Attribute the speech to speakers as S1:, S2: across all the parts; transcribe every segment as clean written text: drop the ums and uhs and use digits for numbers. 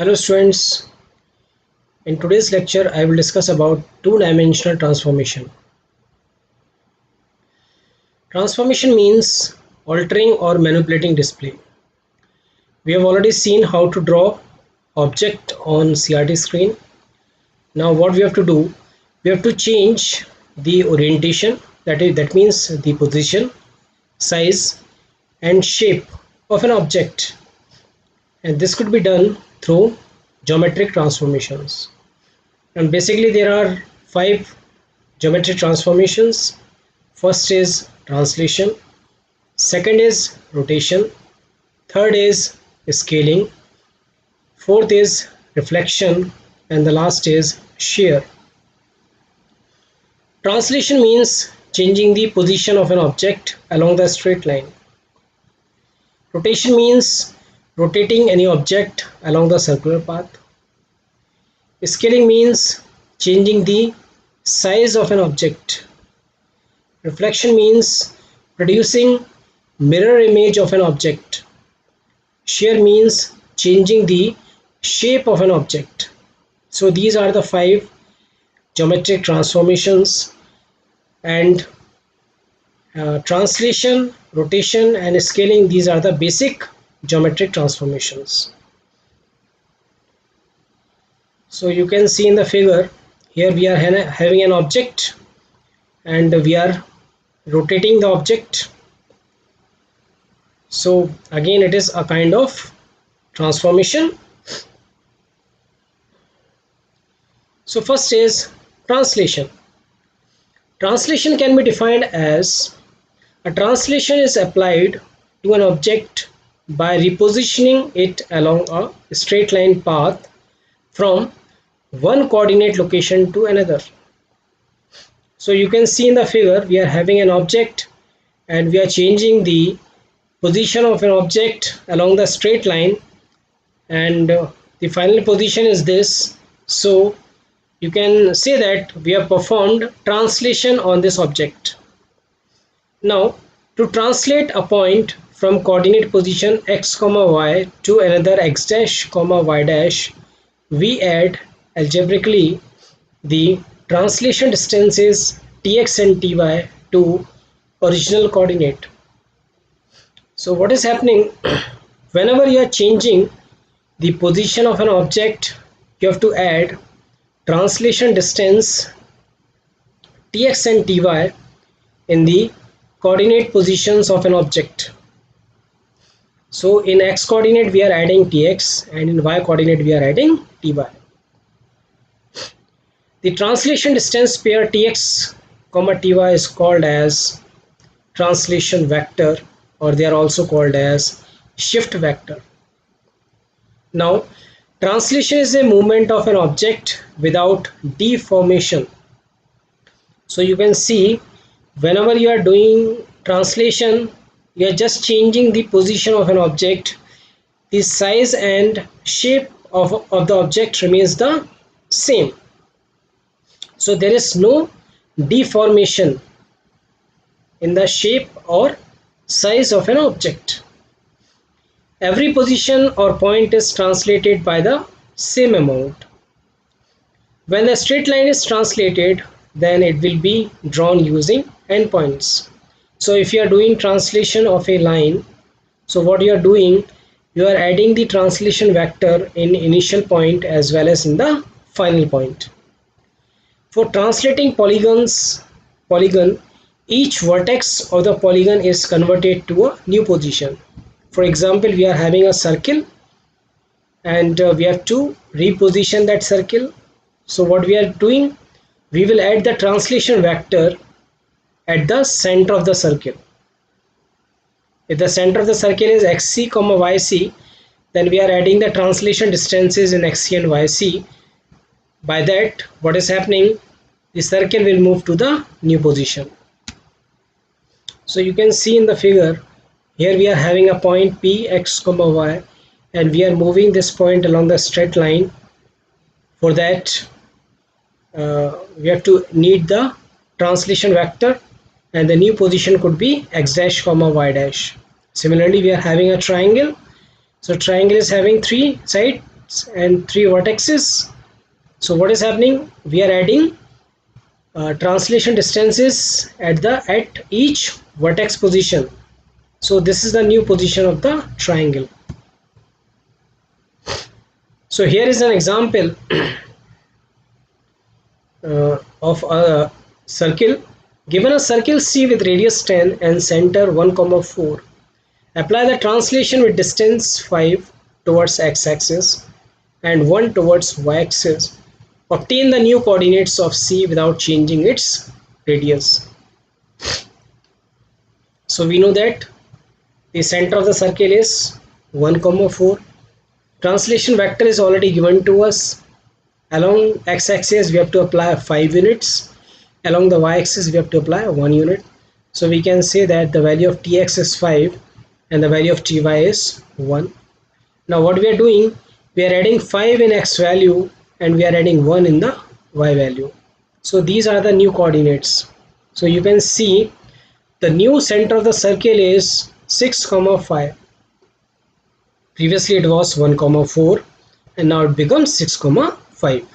S1: Hello students, in today's lecture I will discuss about two-dimensional transformation. Transformation means altering or manipulating display. We have already seen how to draw object on CRT screen. Now what we have to do, we have to change the orientation, that means the position, size and shape of an object, and this could be done through geometric transformations. And basically there are 5 geometric transformations. First is translation, second is rotation, third is scaling, fourth is reflection, and the last is shear. Translation means changing the position of an object along the straight line. Rotation means rotating any object along the circular path. Scaling means changing the size of an object. Reflection means producing mirror image of an object. Shear means changing the shape of an object. So these are the 5 geometric transformations, and translation, rotation and scaling, these are the basic geometric transformations. So you can see in the figure, here we are having an object and we are rotating the object. So again it is a kind of transformation. So first is translation. Translation can be defined as a translation is applied to an object by repositioning it along a straight line path from one coordinate location to another. So you can see in the figure, we are having an object and we are changing the position of an object along the straight line, and the final position is this. So you can say that we have performed translation on this object. Now to translate a point from coordinate position x comma y to another x dash comma y dash, we add algebraically the translation distances tx and ty to original coordinate. So what is happening, whenever you are changing the position of an object, you have to add translation distance tx and ty in the coordinate positions of an object. So in x coordinate we are adding tx, and in y coordinate we are adding ty. The translation distance pair tx comma ty is called as translation vector, or they are also called as shift vector. Now translation is a movement of an object without deformation. So you can see, whenever you are doing translation, you are just changing the position of an object. The size and shape of the object remains the same. So there is no deformation in the shape or size of an object. Every position or point is translated by the same amount. When the straight line is translated, then it will be drawn using endpoints. So if you are doing translation of a line, so what you are doing, you are adding the translation vector in initial point as well as in the final point. For translating polygon, each vertex of the polygon is converted to a new position. For example, we are having a circle and we have to reposition that circle. So what we are doing, we will add the translation vector at the center of the circle. If the center of the circle is xc comma yc, then we are adding the translation distances in xc and yc. By that, what is happening, the circle will move to the new position. So you can see in the figure, here we are having a point p x comma y, and we are moving this point along the straight line. For that we have to need the translation vector, and the new position could be x dash comma y dash. Similarly, we are having a triangle. So triangle is having 3 sides, and 3 vertices. So what is happening? We are adding translation distances at each vertex position. So this is the new position of the triangle. So here is an example of a circle. Given a circle C with radius 10 and center 1, 4, apply the translation with distance 5 towards x-axis and 1 towards y-axis. Obtain the new coordinates of C without changing its radius. So we know that the center of the circle is 1, 4. Translation vector is already given to us. Along x-axis we have to apply 5 units. Along the y-axis we have to apply 1 unit. So we can say that the value of tx is 5 and the value of ty is 1. Now what we are doing, we are adding 5 in x value and we are adding 1 in the y value. So these are the new coordinates. So you can see the new center of the circle is 6, 5. Previously it was 1, 4 and now it becomes 6, 5.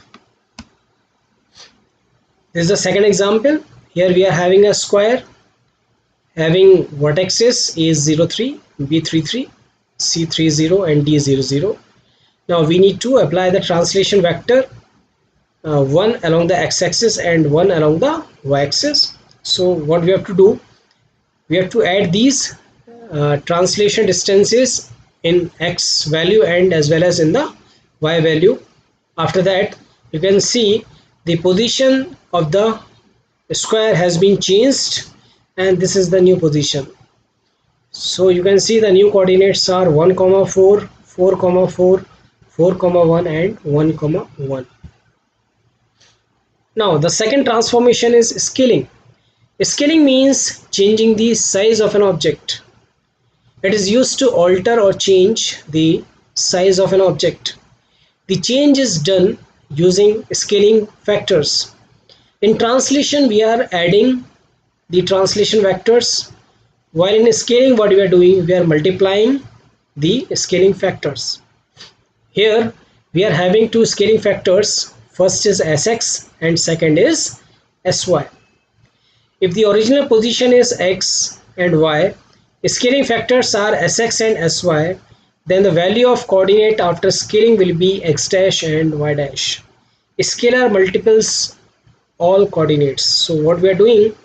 S1: This is the second example. Here we are having a square having vertices A03, B33, C30 and D00. Now we need to apply the translation vector 1 along the x-axis and 1 along the y-axis. So what we have to do, we have to add these translation distances in x value and as well as in the y value. After that you can see the position of the square has been changed and this is the new position. So you can see the new coordinates are 1, 4, 4, 4, 4, 1 and 1, 1. Now the second transformation is scaling. Scaling means changing the size of an object. It is used to alter or change the size of an object. The change is done using scaling factors. In translation we are adding the translation vectors, while in scaling what we are doing, we are multiplying the scaling factors. Here we are having two scaling factors. First is sx and second is sy. If the original position is x and y, scaling factors are sx and sy, then the value of coordinate after scaling will be x dash and y dash. Scalar multiples all coordinates. So what we are doing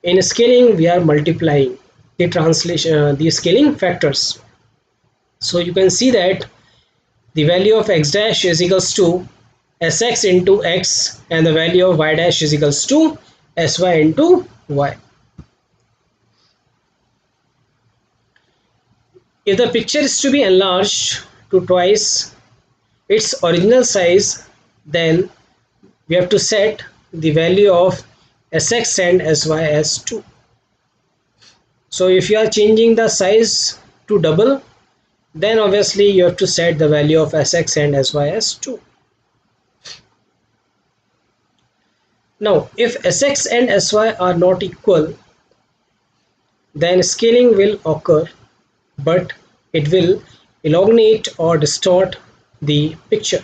S1: in scaling, we are multiplying the translation, the scaling factors. So you can see that the value of x dash is equals to sx into x and the value of y dash is equals to sy into y. If the picture is to be enlarged to twice its original size, then we have to set the value of sx and sy as 2. So if you are changing the size to double, then obviously you have to set the value of sx and sy as 2. Now if sx and sy are not equal, then scaling will occur, but it will elongate or distort the picture.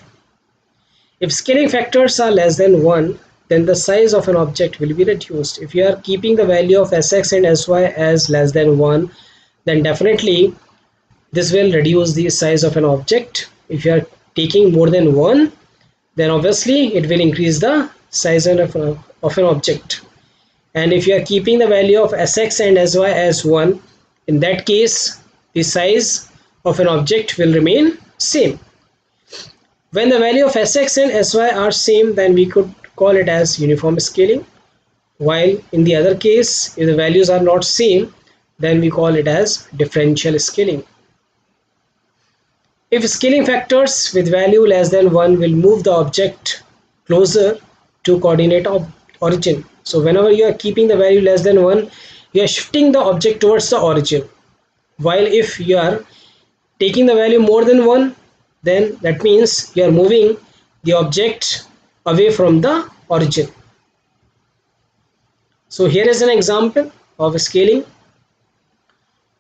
S1: If scaling factors are less than 1, then the size of an object will be reduced. If you are keeping the value of sx and sy as less than 1, then definitely this will reduce the size of an object. If you are taking more than 1, then obviously it will increase the size of an object. And if you are keeping the value of sx and sy as 1, in that case the size of an object will remain same. When the value of sx and sy are same, then we could call it as uniform scaling, while in the other case if the values are not same, then we call it as differential scaling. If scaling factors with value less than 1 will move the object closer to coordinate of origin. So whenever you are keeping the value less than 1, you are shifting the object towards the origin, while if you are taking the value more than 1, then that means you are moving the object away from the origin. So here is an example of scaling.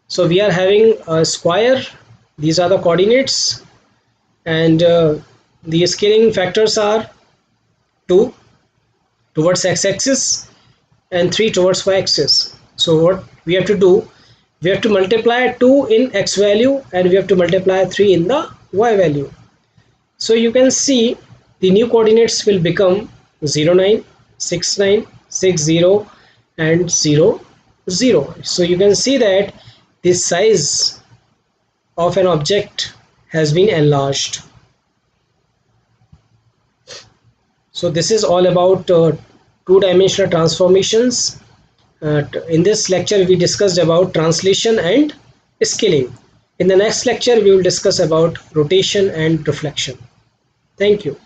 S1: So we are having a square. These are the coordinates. and the scaling factors are 2 towards x-axis and 3 towards y-axis. So what we have to do, we have to multiply 2 in x value and we have to multiply 3 in the y value. So you can see the new coordinates will become 0, 9, 6, 9, 6, 0 and 0, 0. So you can see that the size of an object has been enlarged. So this is all about two-dimensional transformations. In this lecture we discussed about translation and scaling. In the next lecture we will discuss about rotation and reflection. Thank you.